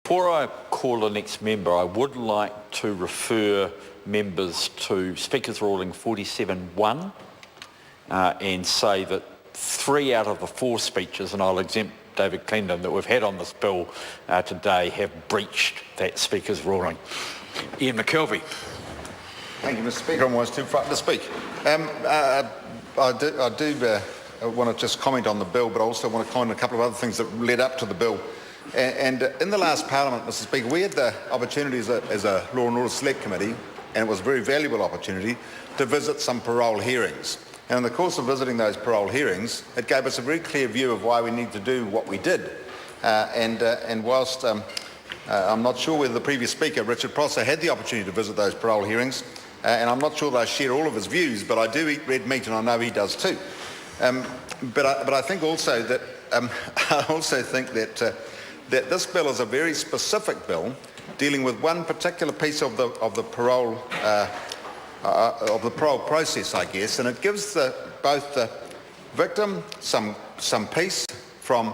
Before I call the next member, I would like to refer members to Speaker's Ruling 47.1 and say that 3 out of the 4 speeches, and I'll exempt David Clendon, that we've had on this bill today have breached that Speaker's ruling. Ian McKelvey. Thank you, Mr. Speaker. I'm almost too frightened to speak. I do want to just comment on the bill, but I also want to comment on a couple of other things that led up to the bill. And in the last Parliament, Mr. Speaker, we had the opportunity as a Law and Order Select Committee, and it was a very valuable opportunity, to visit some parole hearings. And in the course of visiting those parole hearings, it gave us a very clear view of why we need to do what we did. And whilst I'm not sure whether the previous speaker, Richard Prosser, had the opportunity to visit those parole hearings, and I'm not sure that I share all of his views, but I do eat red meat, and I know he does too. But I think also that that this bill is a very specific bill dealing with one particular piece of the parole process, I guess, and it gives both the victim some peace from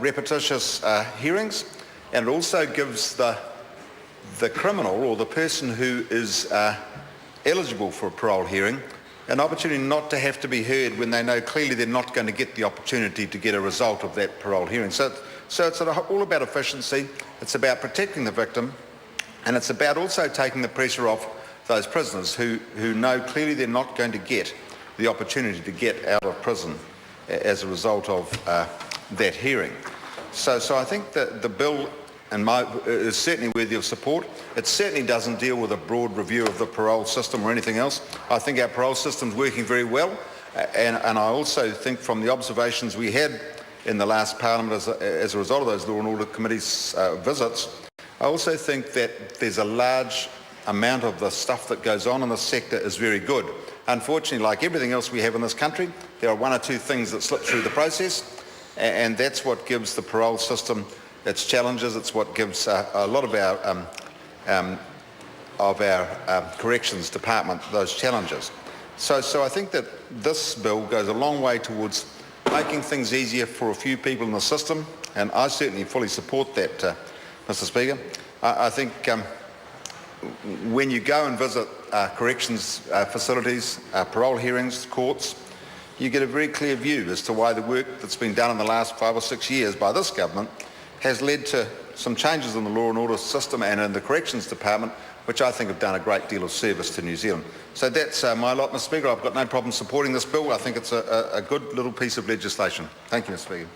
repetitious hearings, and it also gives the criminal or the person who is eligible for a parole hearing an opportunity not to have to be heard when they know clearly they're not going to get the opportunity to get a result of that parole hearing. So it's all about efficiency, it's about protecting the victim, and it's about also taking the pressure off those prisoners who know clearly they're not going to get the opportunity to get out of prison as a result of that hearing. So I think that the bill is certainly worthy of support. It certainly doesn't deal with a broad review of the parole system or anything else. I think our parole system is working very well, and I also think from the observations we had in the last Parliament as a result of those Law and Order Committee's visits, I also think that there's a large amount of the stuff that goes on in this sector is very good. Unfortunately, like everything else we have in this country, there are 1 or 2 things that slip through the process, and that's what gives the parole system its challenges. It's what gives a lot of our corrections department those challenges. So I think that this bill goes a long way towards making things easier for a few people in the system, and I certainly fully support that, Mr. Speaker. I think when you go and visit corrections facilities, parole hearings, courts, you get a very clear view as to why the work that's been done in the last 5 or 6 years by this government has led to some changes in the law and order system and in the corrections department, which I think have done a great deal of service to New Zealand. So that's my lot, Mr. Speaker. I've got no problem supporting this bill. I think it's a good little piece of legislation. Thank you, Mr. Speaker.